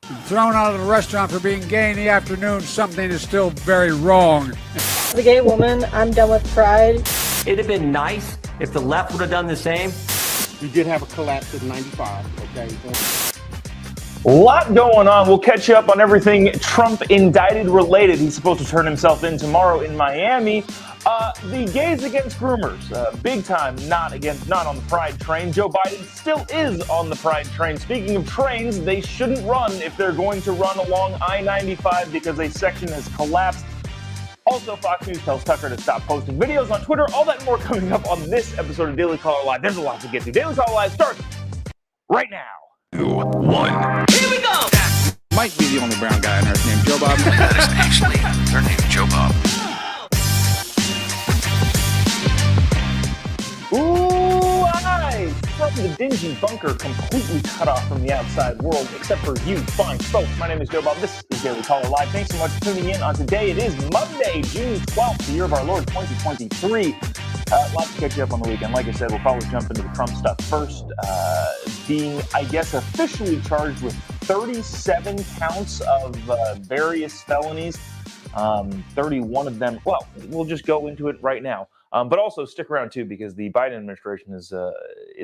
Thrown out of the restaurant for being gay in the afternoon, something is still very wrong. As a gay woman, I'm done with pride. It'd have been nice if the left would have done the same. We did have a collapse at 95, okay? A lot going on. We'll catch you up on everything Trump indicted related. He's supposed to turn himself in tomorrow in Miami. The gays against groomers, big time not on the pride train. Joe Biden still is on the pride train. Speaking of trains, they shouldn't run if they're going to run along I-95 because a section has collapsed. Also, Fox News tells Tucker to stop posting videos on Twitter. All that and more coming up on this episode of Daily Caller Live. There's a lot to get to. Daily Caller Live starts right now. 2, 1. Here we go! Might be the only brown guy on earth named Jobob. That is actually their name, Jobob. Ooh, eyes! From the dingy bunker, completely cut off from the outside world, except for you fine folks. My name is Jobob. This is Daily Caller Live. Thanks so much for tuning in on today. It is Monday, June 12th, the year of our Lord 2023. Lots to catch you up on the weekend. Like I said, we'll probably jump into the Trump stuff first. Being, I guess, officially charged with 37 counts of various felonies. 31 of them, well, we'll just go into it right now. But also stick around, too, because the Biden administration is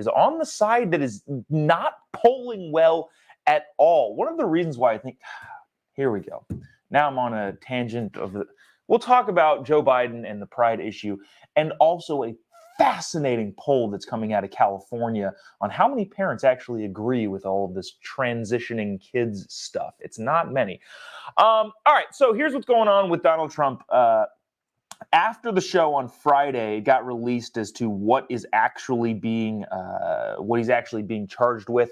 on the side that is not polling well at all. One of the reasons why I think, here we go. Now I'm on a tangent we'll talk about Joe Biden and the pride issue, and also a fascinating poll that's coming out of California on how many parents actually agree with all of this transitioning kids stuff. It's not many. All right, so here's what's going on with Donald Trump. After the show on Friday, it got released as to what he's actually being charged with.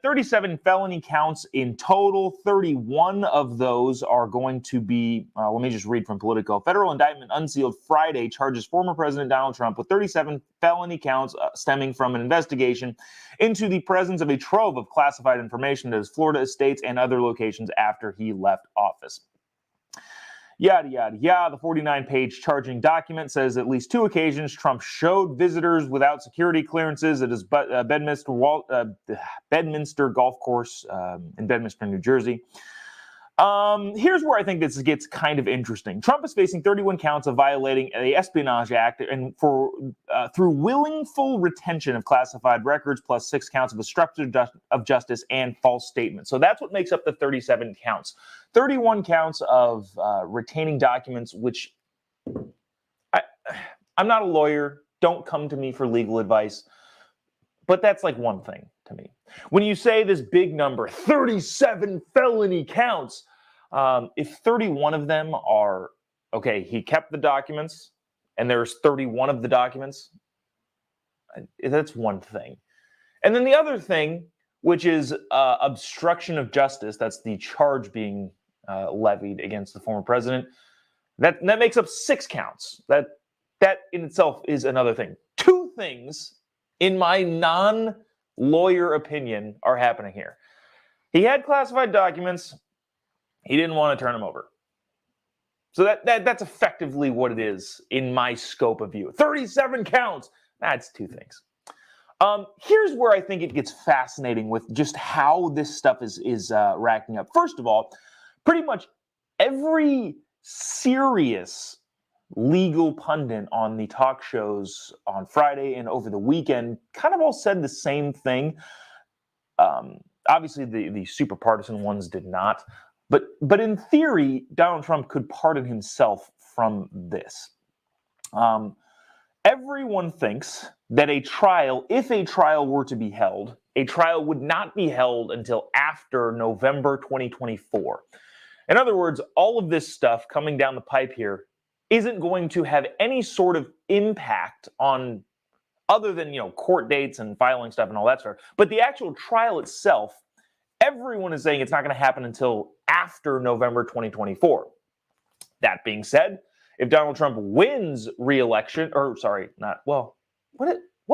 37 felony counts in total. 31 of those are going to be, let me just read from Politico. Federal indictment unsealed Friday charges former President Donald Trump with 37 felony counts stemming from an investigation into the presence of a trove of classified information at his Florida estates and other locations after he left office. Yada, yada, yada. The 49-page charging document says at least 2 occasions Trump showed visitors without security clearances at his Bedminster Golf Course in Bedminster, New Jersey. Here's where I think this gets kind of interesting. Trump is facing 31 counts of violating the Espionage Act and through willful retention of classified records, plus 6 counts of obstruction of justice and false statements. So that's what makes up the 37 counts. 31 counts of retaining documents, which I'm not a lawyer. Don't come to me for legal advice. But that's like one thing to me. When you say this big number, 37 felony counts, if 31 of them are, okay, he kept the documents, and there's 31 of the documents, that's one thing. And then the other thing, which is obstruction of justice, that's the charge being levied against the former president, that makes up 6 counts. That in itself is another thing. 2 things, in my non-lawyer opinion, are happening here. He had classified documents. He didn't want to turn them over. So that's effectively what it is in my scope of view. 37 counts. That's 2 things. Here's where I think it gets fascinating with just how this stuff is racking up. First of all, pretty much every serious legal pundit on the talk shows on Friday and over the weekend kind of all said the same thing. Obviously, the super partisan ones did not. But in theory, Donald Trump could pardon himself from this. Everyone thinks that if a trial were to be held, a trial would not be held until after November 2024. In other words, all of this stuff coming down the pipe here isn't going to have any sort of impact on, other than, court dates and filing stuff and all that stuff. But the actual trial itself, everyone is saying it's not going to happen until after November 2024. That being said, if Donald Trump wins re-election, what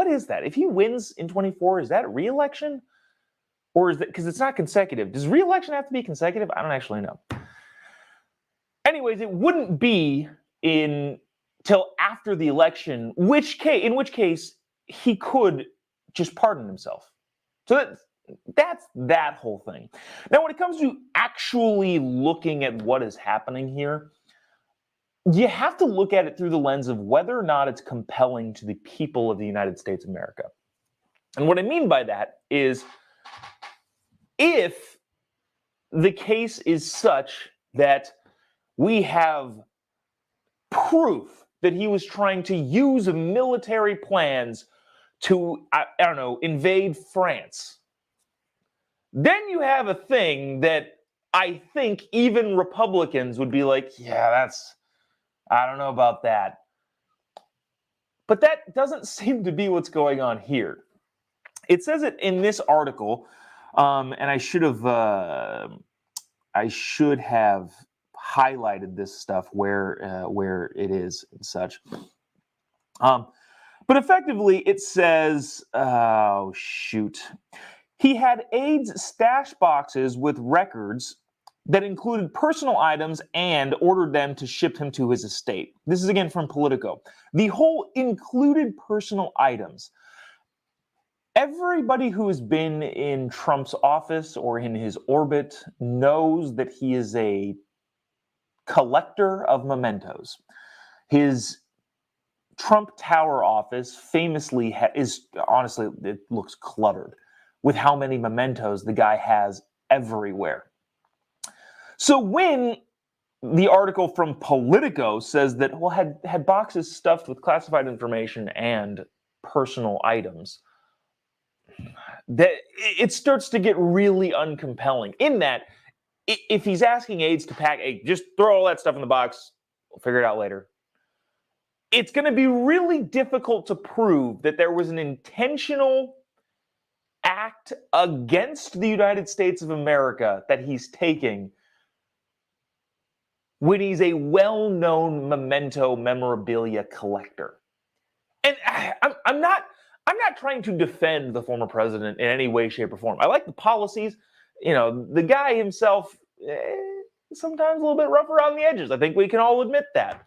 is that? If he wins in 24, is that re-election? Or is that, because it's not consecutive. Does re-election have to be consecutive? I don't actually know. Anyways, it wouldn't be till after the election, in which case he could just pardon himself. So That's that whole thing. Now, when it comes to actually looking at what is happening here, you have to look at it through the lens of whether or not it's compelling to the people of the United States of America. And what I mean by that is, if the case is such that we have proof that he was trying to use military plans to, I don't know, invade France, then you have a thing that I think even Republicans would be like, yeah, I don't know about that. But that doesn't seem to be what's going on here. It says it in this article, and I should have highlighted this stuff where it is and such. But effectively, it says, oh shoot, he had aides stash boxes with records that included personal items and ordered them to ship him to his estate. This is again from Politico. The whole included personal items. Everybody who has been in Trump's office or in his orbit knows that he is a collector of mementos. His Trump Tower office famously is, honestly, it looks cluttered with how many mementos the guy has everywhere. So when the article from Politico says that, well, had boxes stuffed with classified information and personal items, that it starts to get really uncompelling. In that, if he's asking aides to pack, hey, just throw all that stuff in the box, we'll figure it out later, it's going to be really difficult to prove that there was an intentional act against the United States of America that he's taking when he's a well-known memento memorabilia collector. And I'm not trying to defend the former president in any way, shape, or form. I like the policies. You know, the guy himself, sometimes a little bit rough around the edges. I think we can all admit that.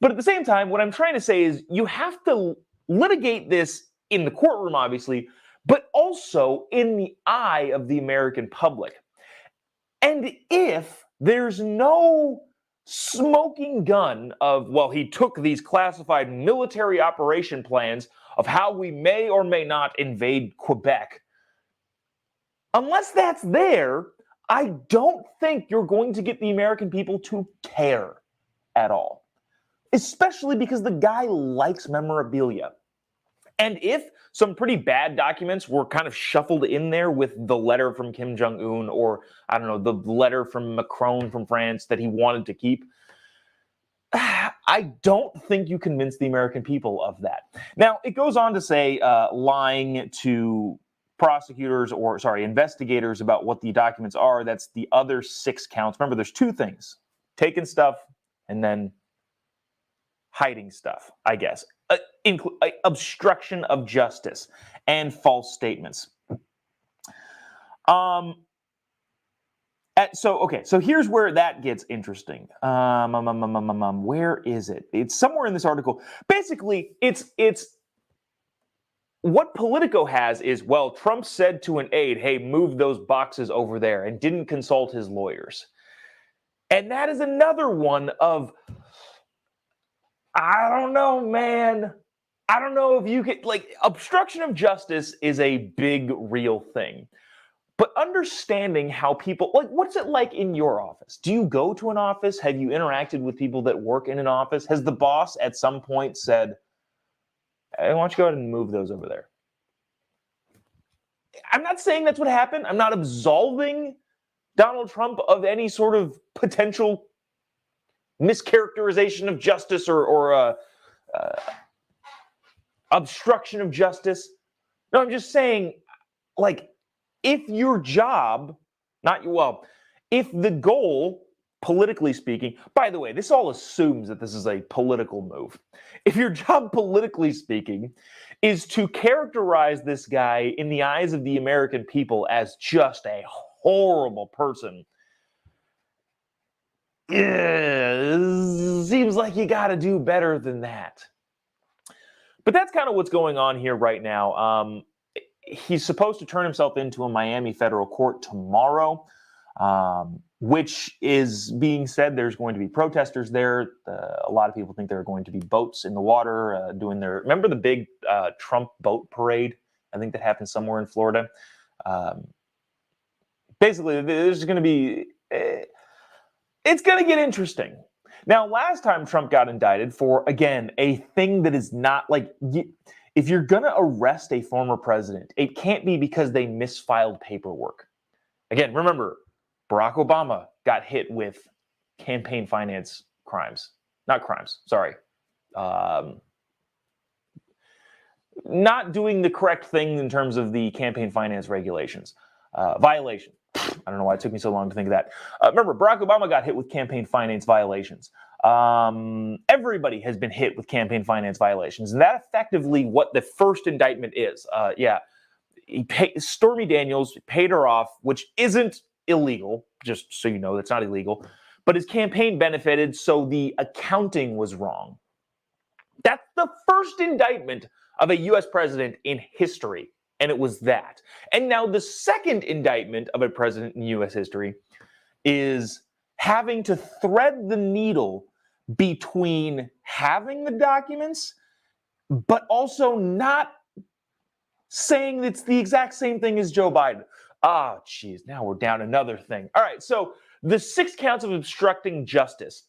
But at the same time, what I'm trying to say is you have to litigate this in the courtroom, obviously, but also in the eye of the American public. And if there's no smoking gun of, well, he took these classified military operation plans of how we may or may not invade Quebec, unless that's there, I don't think you're going to get the American people to care at all. Especially because the guy likes memorabilia. And if some pretty bad documents were kind of shuffled in there with the letter from Kim Jong-un, or, I don't know, the letter from Macron from France that he wanted to keep, I don't think you convince the American people of that. Now, it goes on to say lying to prosecutors or, investigators about what the documents are. That's the other 6 counts. Remember, there's 2 things. Taking stuff and then hiding stuff, I guess. Obstruction of justice and false statements. So here's where that gets interesting. Where is it? It's somewhere in this article. Basically, it's what Politico has is, well, Trump said to an aide, hey, move those boxes over there, and didn't consult his lawyers. And that is another one of, I don't know, man. I don't know if you could, obstruction of justice is a big, real thing. But understanding how people, what's it like in your office? Do you go to an office? Have you interacted with people that work in an office? Has the boss at some point said, hey, why don't you go ahead and move those over there? I'm not saying that's what happened. I'm not absolving Donald Trump of any sort of potential mischaracterization of justice or obstruction of justice. No, I'm just saying, if your job, if the goal, politically speaking, by the way, this all assumes that this is a political move. If your job, politically speaking, is to characterize this guy in the eyes of the American people as just a horrible person, seems like you got to do better than that. But that's kind of what's going on here right now. he's supposed to turn himself into a Miami federal court tomorrow, which is being said there's going to be protesters there. A lot of people think there are going to be boats in the water doing their. Remember the big Trump boat parade? I think that happened somewhere in Florida. Basically, there's going to be. It's going to get interesting. Now, last time Trump got indicted for, again, a thing that is not like, if you're going to arrest a former president, it can't be because they misfiled paperwork. Again, remember, Barack Obama got hit with campaign finance crimes. Not crimes, sorry. Not doing the correct thing in terms of the campaign finance regulations. Violation. I don't know why it took me so long to think of that. Remember, Barack Obama got hit with campaign finance violations. Everybody has been hit with campaign finance violations. And that effectively what the first indictment is. Stormy Daniels paid her off, which isn't illegal, just so you know, that's not illegal. But his campaign benefited, so the accounting was wrong. That's the first indictment of a U.S. president in history. And it was that. And now the second indictment of a president in U.S. history is having to thread the needle between having the documents, but also not saying it's the exact same thing as Joe Biden. Ah, geez, now we're down another thing. All right, so the 6 counts of obstructing justice.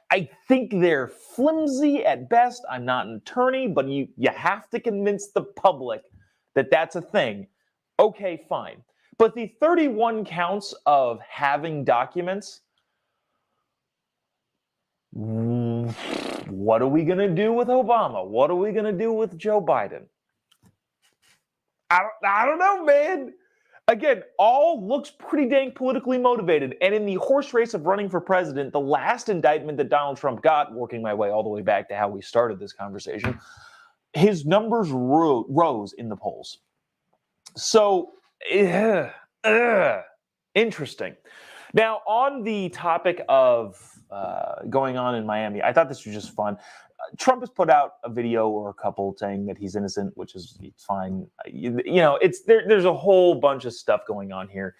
I think they're flimsy at best. I'm not an attorney, but you have to convince the public that that's a thing. Okay, fine. But the 31 counts of having documents, what are we going to do with Obama? What are we going to do with Joe Biden? I don't know, man. Again, all looks pretty dang politically motivated. And in the horse race of running for president, the last indictment that Donald Trump got, working my way all the way back to how we started this conversation, his numbers rose in the polls. So, interesting. Now, on the topic of going on in Miami, I thought this was just fun. Trump has put out a video or a couple saying that he's innocent, which is fine. There's a whole bunch of stuff going on here.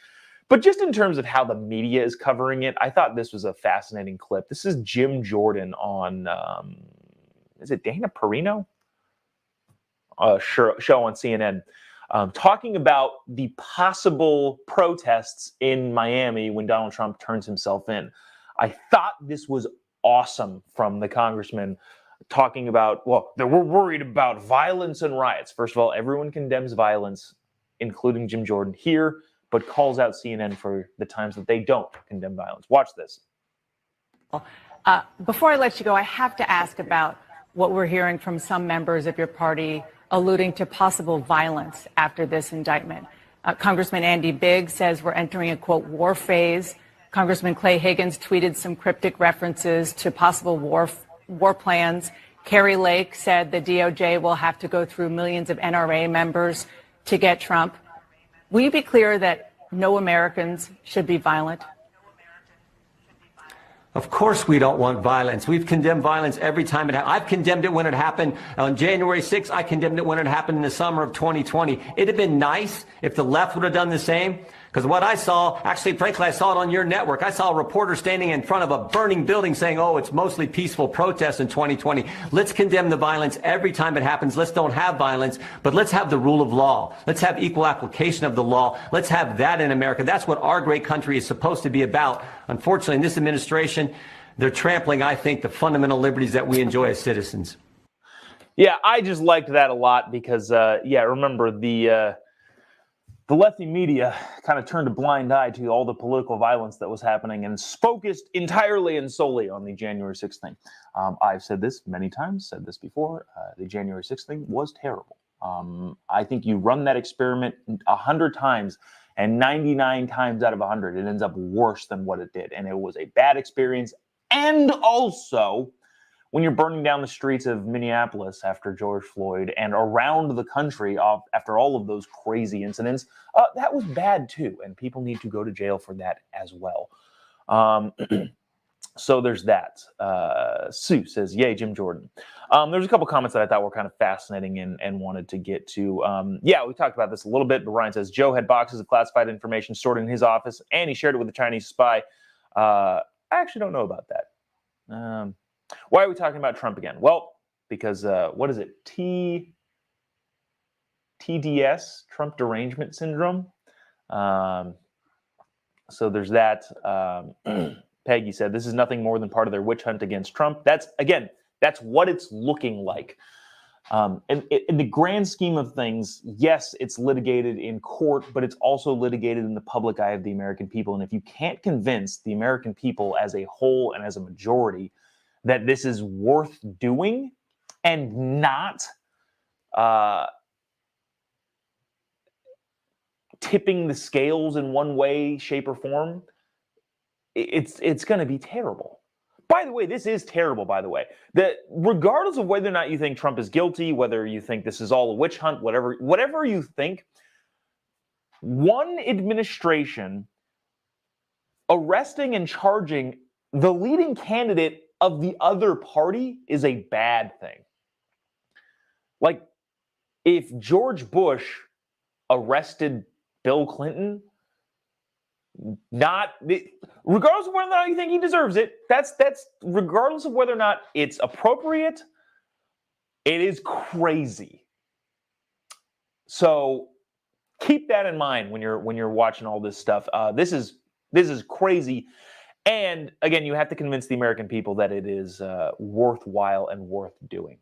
But just in terms of how the media is covering it, I thought this was a fascinating clip. This is Jim Jordan on, is it Dana Perino? Show on CNN, talking about the possible protests in Miami when Donald Trump turns himself in. I thought this was awesome from the congressman talking about, well, we're worried about violence and riots. First of all, everyone condemns violence, including Jim Jordan here, but calls out CNN for the times that they don't condemn violence. Watch this. Before I let you go, I have to ask about what we're hearing from some members of your party alluding to possible violence after this indictment. Congressman Andy Biggs says we're entering a, quote, war phase. Congressman Clay Higgins tweeted some cryptic references to possible war plans. Carrie Lake said the DOJ will have to go through millions of NRA members to get Trump. Will you be clear that no Americans should be violent? Of course we don't want violence. We've condemned violence every time it happened. I've condemned it when it happened on January 6th. I condemned it when it happened in the summer of 2020. It'd have been nice if the left would have done the same. Because what I saw, actually, frankly, I saw it on your network. I saw a reporter standing in front of a burning building saying, oh, it's mostly peaceful protests in 2020. Let's condemn the violence every time it happens. Let's don't have violence, but let's have the rule of law. Let's have equal application of the law. Let's have that in America. That's what our great country is supposed to be about. Unfortunately, in this administration, they're trampling, I think, the fundamental liberties that we enjoy as citizens. Yeah, I just liked that a lot because, remember the lefty media kind of turned a blind eye to all the political violence that was happening and focused entirely and solely on the January 6th thing. I've said this many times, said this before. The January 6th thing was terrible. I think you run that experiment 100 times, and 99 times out of 100, it ends up worse than what it did. And it was a bad experience. And also, when you're burning down the streets of Minneapolis after George Floyd and around the country after all of those crazy incidents, that was bad too. And people need to go to jail for that as well. So there's that. Sue says, yay, Jim Jordan. There's a couple comments that I thought were kind of fascinating and wanted to get to. Yeah, we talked about this a little bit, but Ryan says, Joe had boxes of classified information stored in his office, and he shared it with a Chinese spy. I actually don't know about that. Why are we talking about Trump again? Well, because, what is it? TDS, Trump Derangement Syndrome. So there's that. Peggy said, this is nothing more than part of their witch hunt against Trump. That's what it's looking like. And in the grand scheme of things, yes, it's litigated in court, but it's also litigated in the public eye of the American people. And if you can't convince the American people as a whole and as a majority that this is worth doing and not tipping the scales in one way, shape, or form, it's going to be terrible. By the way, this is terrible, by the way. That regardless of whether or not you think Trump is guilty, whether you think this is all a witch hunt, whatever you think, one administration arresting and charging the leading candidate of the other party is a bad thing. Like, if George Bush arrested Bill Clinton, regardless of whether or not you think he deserves it, that's regardless of whether or not it's appropriate, it is crazy. So keep that in mind when you're watching all this stuff. This is crazy, and again, you have to convince the American people that it is worthwhile and worth doing.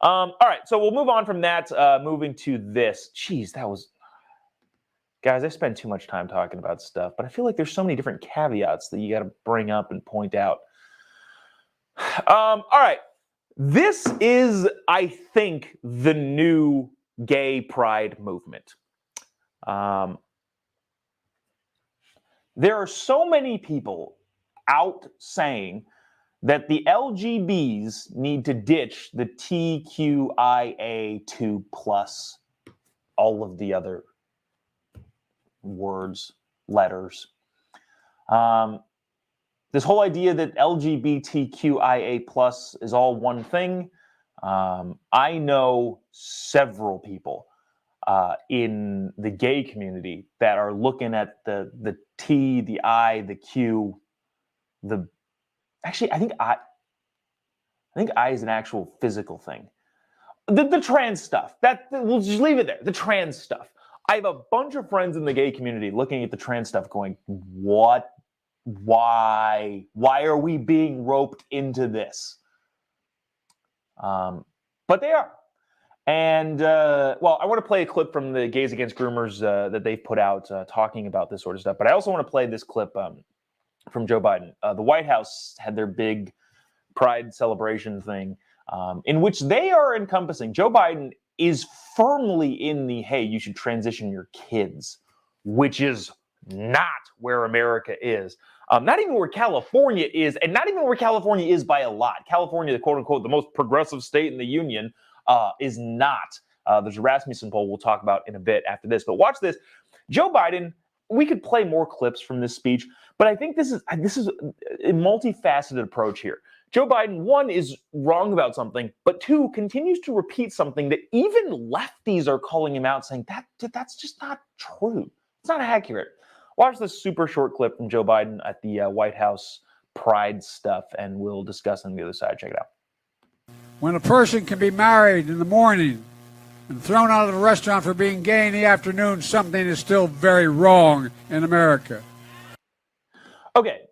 All right, so we'll move on from that. Moving to this. Jeez, that was. Guys, I spend too much time talking about stuff, but I feel like there's so many different caveats that you got to bring up and point out. All right. This is, I think, the new gay pride movement. There are so many people out saying that the LGBs need to ditch the TQIA2+, all of the other words, letters. This whole idea that LGBTQIA+ is all one thing. I know several people in the gay community that are looking at the T, the I, the Q, I think I is an actual physical thing. The trans stuff. We'll just leave it there. The trans stuff. I have a bunch of friends in the gay community looking at the trans stuff going, what? Why? Why are we being roped into this? But they are. And, well, I want to play a clip from the Gays Against Groomers that they've put out talking about this sort of stuff. But I also want to play this clip from Joe Biden. The White House had their big pride celebration thing in which they are encompassing. Joe Biden is firmly in the, hey, you should transition your kids, which is not where America is. Not even where California is, and not even where California is by a lot. California, the quote-unquote, the most progressive state in the union, is not. There's a Rasmussen poll we'll talk about in a bit after this. But watch this. Joe Biden, we could play more clips from this speech, but I think this is a multifaceted approach here. Joe Biden, one, is wrong about something, but two, continues to repeat something that even lefties are calling him out, saying that's just not true. It's not accurate. Watch this super short clip from Joe Biden at the White House pride stuff, and we'll discuss on the other side. Check it out. When a person can be married in the morning and thrown out of the restaurant for being gay in the afternoon, something is still very wrong in America. Okay.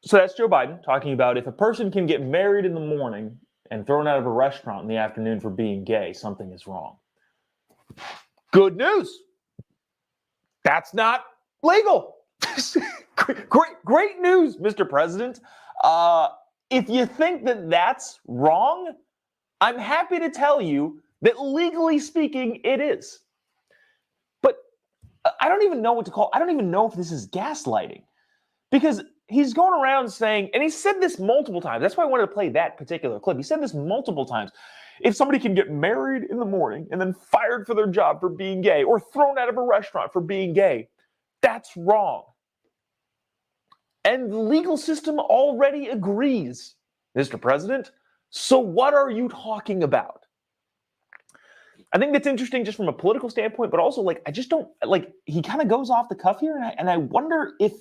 So that's Joe Biden talking about if a person can get married in the morning and thrown out of a restaurant in the afternoon for being gay, something is wrong. Good news. That's not legal. Great news, Mr. President. If you think that that's wrong, I'm happy to tell you that legally speaking, it is. But I don't even know what to call. I don't even know if this is gaslighting, because he's going around saying, and he said this multiple times. That's why I wanted to play that particular clip. He said this multiple times. If somebody can get married in the morning and then fired for their job for being gay, or thrown out of a restaurant for being gay, that's wrong. And the legal system already agrees, Mr. President. So what are you talking about? I think that's interesting just from a political standpoint, but also, like, I just don't, like, he kind of goes off the cuff here, and I wonder if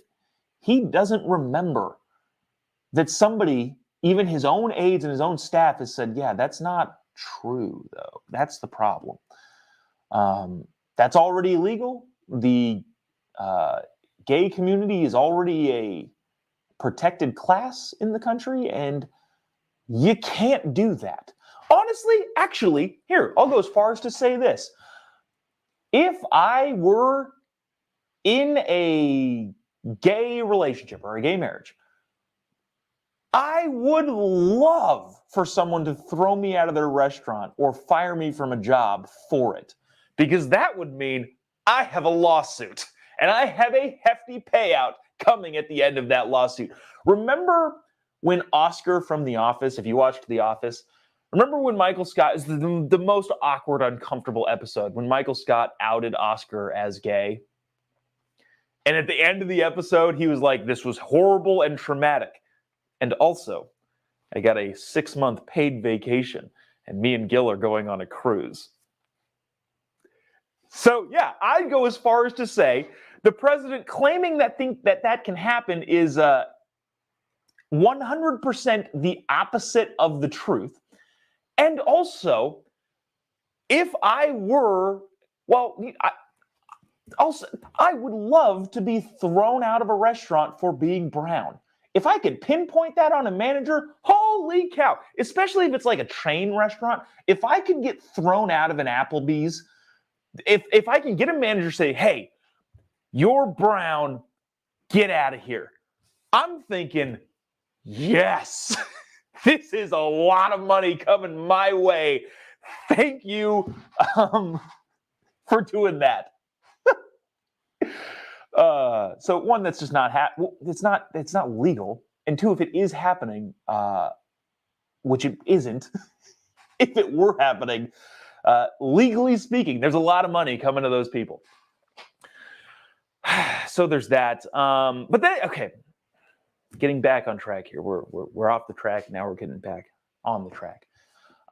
he doesn't remember that somebody, even his own aides and his own staff, has said, yeah, that's not true, though. That's the problem. That's already illegal. The gay community is already a protected class in the country, and you can't do that. Honestly, actually, here, I'll go as far as to say this. If I were in a gay relationship or a gay marriage, I would love for someone to throw me out of their restaurant or fire me from a job for it, because that would mean I have a lawsuit and I have a hefty payout coming at the end of that lawsuit. Remember when Oscar from The Office, if you watched The Office, remember when Michael Scott, is the most awkward, uncomfortable episode, when Michael Scott outed Oscar as gay? And at the end of the episode, he was like, this was horrible and traumatic. And also, I got a 6-month paid vacation, and me and Gil are going on a cruise. So yeah, I'd go as far as to say the president claiming that that can happen is 100% the opposite of the truth. And also, if I were, well, I would love to be thrown out of a restaurant for being brown. If I could pinpoint that on a manager, holy cow, especially if it's like a chain restaurant, if I could get thrown out of an Applebee's, if I can get a manager say, hey, you're brown, get out of here. I'm thinking, yes, this is a lot of money coming my way. Thank you for doing that. So one, that's just not it's not legal, and two, if it is happening, which it isn't, if it were happening, legally speaking, there's a lot of money coming to those people. So there's that. But then, okay, getting back on track here. We're off the track now. We're getting back on the track.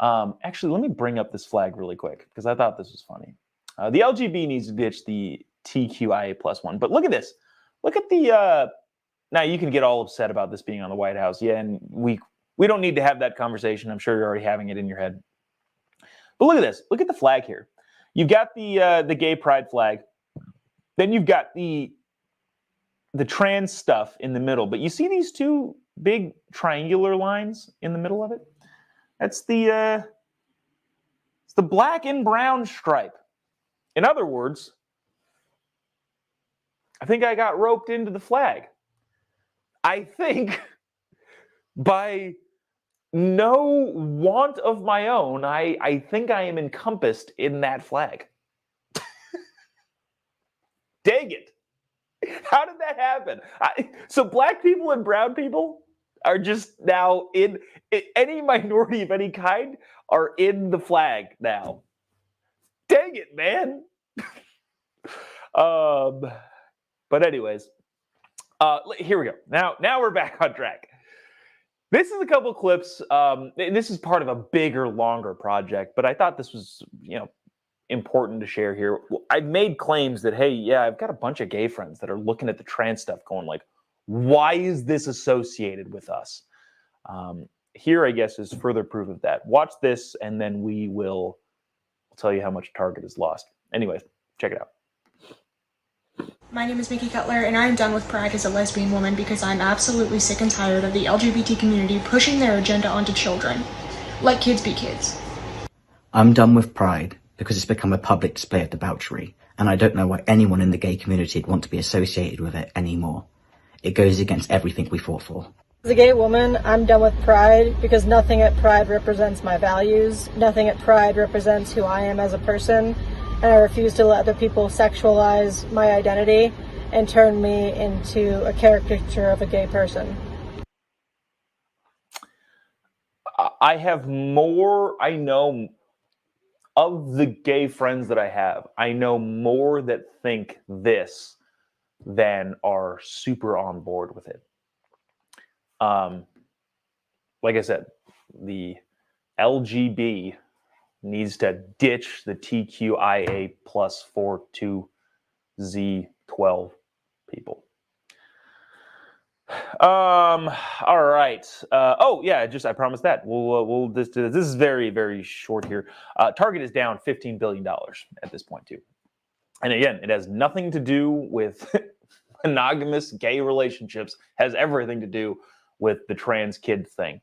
Actually, let me bring up this flag really quick because I thought this was funny. The LGB needs to ditch the TQIA plus one. But look at this. Look at the, now you can get all upset about this being on the White House. Yeah, and we don't need to have that conversation. I'm sure you're already having it in your head. But look at this. Look at the flag here. You've got the gay pride flag. Then you've got the trans stuff in the middle. But you see these two big triangular lines in the middle of it? That's it's the black and brown stripe. In other words, I think I got roped into the flag. I think by no want of my own, I think I am encompassed in that flag. Dang it. How did that happen? So black people and brown people are just now in any minority of any kind are in the flag now. Dang it, man. But anyways, here we go. Now we're back on track. This is a couple clips. And this is part of a bigger, longer project, but I thought this was, important to share here. I've made claims that, hey, yeah, I've got a bunch of gay friends that are looking at the trans stuff going like, why is this associated with us? Here, I guess, is further proof of that. Watch this, and then I'll tell you how much Target has lost. Anyways, check it out. My name is Mickey Cutler, and I am done with Pride as a lesbian woman because I'm absolutely sick and tired of the LGBT community pushing their agenda onto children. Let kids be kids. I'm done with Pride because it's become a public display of debauchery, and I don't know why anyone in the gay community would want to be associated with it anymore. It goes against everything we fought for. As a gay woman, I'm done with Pride because nothing at Pride represents my values. Nothing at Pride represents who I am as a person. And I refuse to let other people sexualize my identity and turn me into a caricature of a gay person. I know of the gay friends that I know more that think this than are super on board with it. Like I said, the LGB needs to ditch the TQIA plus 42Z12 people. All right. I promised that. This is very, very short here. Target is down $15 billion at this point too. And again, it has nothing to do with monogamous gay relationships, has everything to do with the trans kid thing.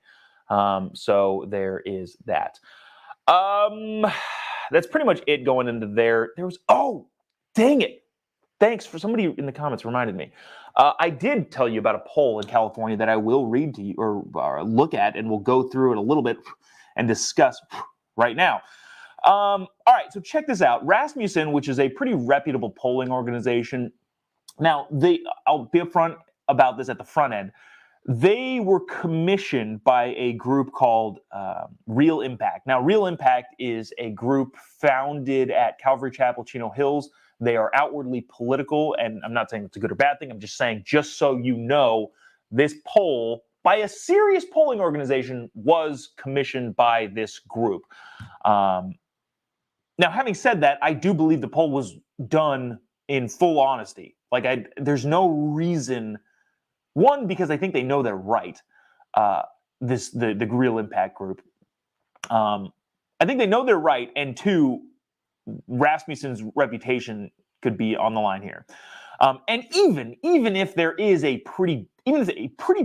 So there is that. That's pretty much it going into there. Dang it. Thanks for somebody in the comments reminded me. I did tell you about a poll in California that I will read to you or look at, and we'll go through it a little bit and discuss right now. All right, so check this out. Rasmussen, which is a pretty reputable polling organization. Now, I'll be upfront about this at the front end. They were commissioned by a group called Real Impact. Now, Real Impact is a group founded at Calvary Chapel, Chino Hills. They are outwardly political, and I'm not saying it's a good or bad thing. I'm just saying, just so you know, this poll by a serious polling organization was commissioned by this group. Now, having said that, I do believe the poll was done in full honesty. There's no reason. One, because I think they know they're right. The Real Impact group. I think they know they're right, and two, Rasmussen's reputation could be on the line here. And even if there is a pretty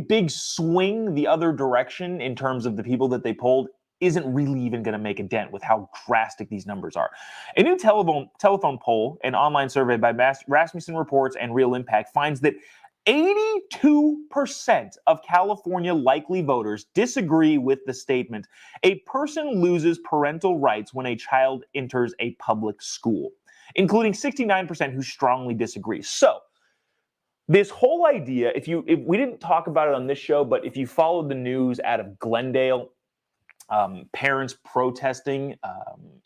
big swing the other direction in terms of the people that they polled, isn't really even going to make a dent with how drastic these numbers are. A new telephone poll, an online survey by Rasmussen Reports and Real Impact, finds that 82% of California likely voters disagree with the statement, a person loses parental rights when a child enters a public school, including 69% who strongly disagree. So, this whole idea, if we didn't talk about it on this show, but if you followed the news out of Glendale, parents protesting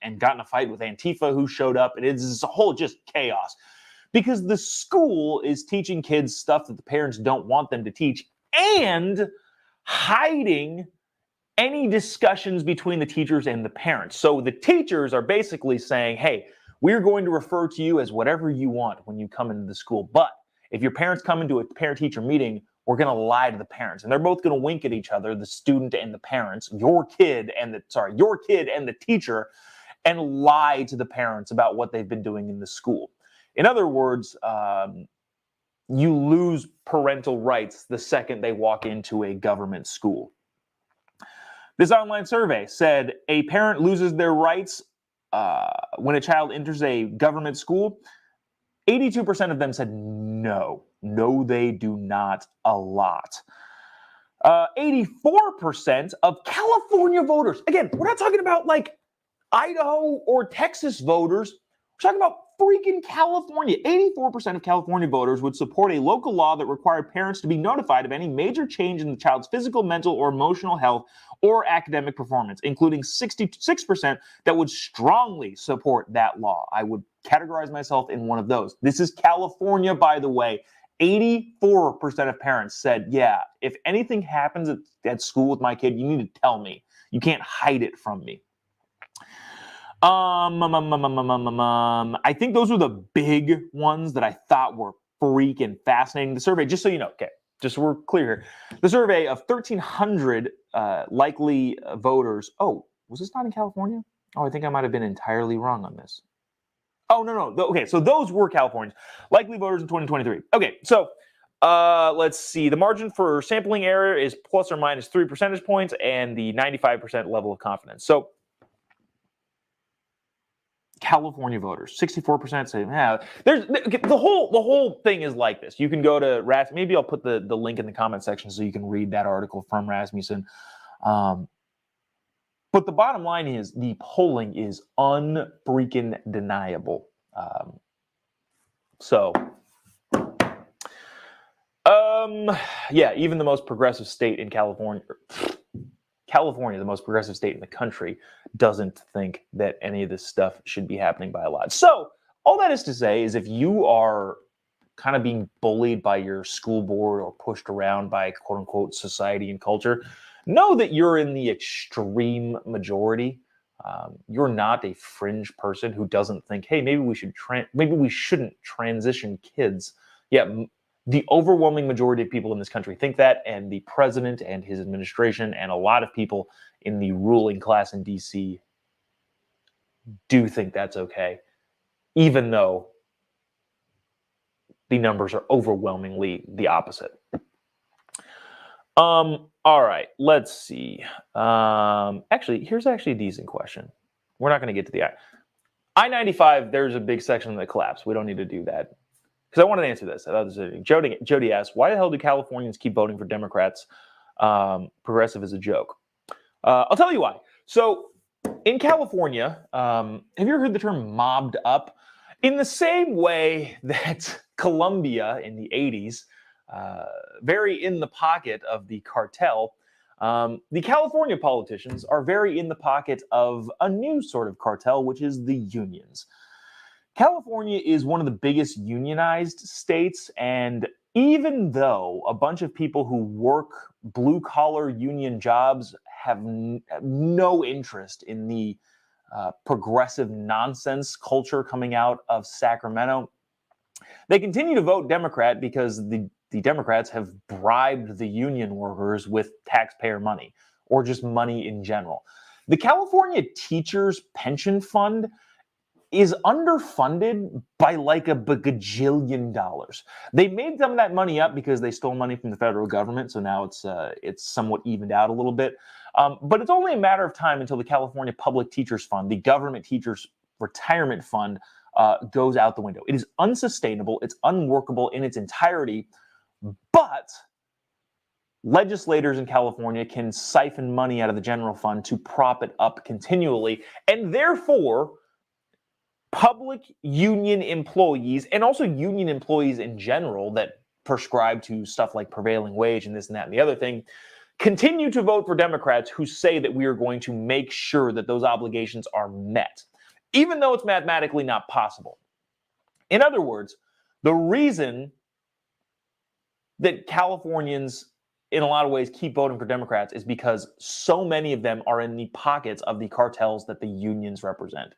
and got in a fight with Antifa who showed up, and it's a whole just chaos. Because the school is teaching kids stuff that the parents don't want them to teach and hiding any discussions between the teachers and the parents. So the teachers are basically saying, hey, we're going to refer to you as whatever you want when you come into the school. But if your parents come into a parent-teacher meeting, we're going to lie to the parents. And they're both going to wink at each other, the student and the parents, your kid and the teacher, and lie to the parents about what they've been doing in the school. In other words, you lose parental rights the second they walk into a government school. This online survey said a parent loses their rights when a child enters a government school. 82% of them said no. No, they do not a lot. 84% of California voters, again, we're not talking about like Idaho or Texas voters, we're talking about freaking California. 84% of California voters would support a local law that required parents to be notified of any major change in the child's physical, mental, or emotional health or academic performance, including 66% that would strongly support that law. I would categorize myself in one of those. This is California, by the way. 84% of parents said, yeah, if anything happens at school with my kid, you need to tell me. You can't hide it from me. I think those were the big ones that I thought were freaking fascinating. The survey, just so you know, okay, just so we're clear here, the survey of 1,300 likely voters. Oh, was this not in California? Oh, I think I might have been entirely wrong on this. Oh, no. Okay, so those were Californians. Likely voters in 2023. Okay, so let's see. The margin for sampling error is plus or minus 3 percentage points and the 95% level of confidence. So California voters, 64% say, yeah. There's the whole thing is like this. You can go to maybe I'll put the link in the comment section so you can read that article from Rasmussen. But the bottom line is the polling is unfreaking deniable. Yeah, even the most progressive state in California, the most progressive state in the country, doesn't think that any of this stuff should be happening by a lot. So all that is to say is if you are kind of being bullied by your school board or pushed around by quote unquote society and culture, know that you're in the extreme majority. You're not a fringe person who doesn't think, hey, maybe we shouldn't transition kids. Yeah, the overwhelming majority of people in this country think that, and the president and his administration and a lot of people in the ruling class in DC do think that's okay, even though the numbers are overwhelmingly the opposite. All right, let's see. Actually, here's a decent question. We're not going to get to the I-95. There's a big section that collapsed. We don't need to do that because I wanted to answer this. I thought this was Jody asked, why the hell do Californians keep voting for Democrats? Progressive is a joke. I'll tell you why. So in California, have you ever heard the term mobbed up? In the same way that Colombia in the 80s, very in the pocket of the cartel, the California politicians are very in the pocket of a new sort of cartel, which is the unions. California is one of the biggest unionized states, and even though a bunch of people who work blue-collar union jobs have no interest in the progressive nonsense culture coming out of Sacramento, they continue to vote Democrat because the Democrats have bribed the union workers with taxpayer money or just money in general. The California Teachers Pension Fund is underfunded by like a bagajillion dollars. They made some of that money up because they stole money from the federal government, so now it's somewhat evened out a little bit. But it's only a matter of time until the California Public Teachers Fund, the government teachers retirement fund, goes out the window. It is unsustainable. It's unworkable in its entirety. But legislators in California can siphon money out of the general fund to prop it up continually, and therefore public union employees and also union employees in general that prescribe to stuff like prevailing wage and this and that and the other thing continue to vote for Democrats who say that we are going to make sure that those obligations are met, even though it's mathematically not possible. In other words, the reason that Californians in a lot of ways keep voting for Democrats is because so many of them are in the pockets of the cartels that the unions represent.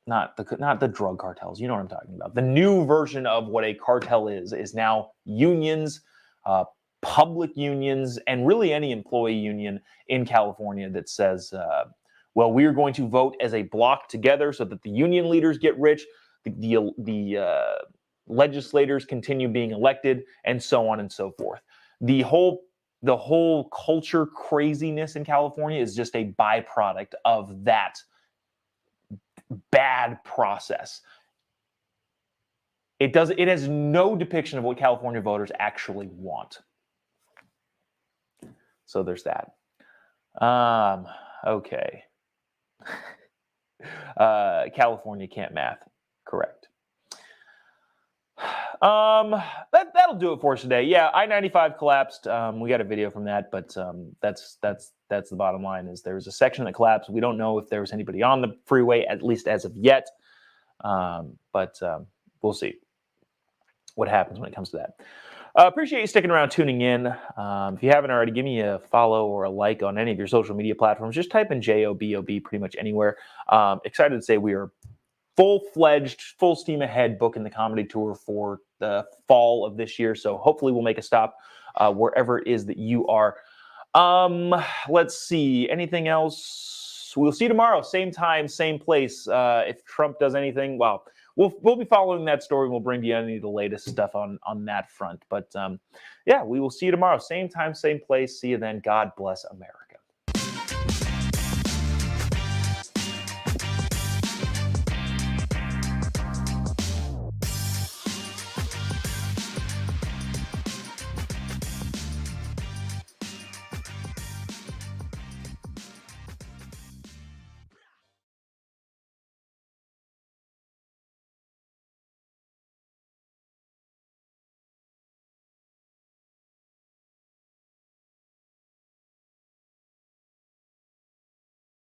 Not the drug cartels. You know what I'm talking about. The new version of what a cartel is now unions, public unions, and really any employee union in California that says, well, we are going to vote as a block together so that the union leaders get rich, the legislators continue being elected, and so on and so forth. The whole culture craziness in California is just a byproduct of that bad process. It has no depiction of what California voters actually want. So there's that. Okay. California can't math. Correct. That'll do it for us today. Yeah, I-95 collapsed. We got a video from that, but that's the bottom line. Is there was a section that collapsed. We don't know if there was anybody on the freeway, at least as of yet. But we'll see what happens when it comes to that. Appreciate you sticking around, tuning in. If you haven't already, give me a follow or a like on any of your social media platforms. Just type in JOBOB pretty much anywhere. Excited to say we are full-fledged, full steam ahead booking the comedy tour for the fall of this year. So hopefully we'll make a stop wherever it is that you are. Let's see. Anything else? We'll see you tomorrow. Same time, same place. If Trump does anything, well, we'll be following that story. We'll bring you any of the latest stuff on that front. But yeah, we will see you tomorrow. Same time, same place. See you then. God bless America.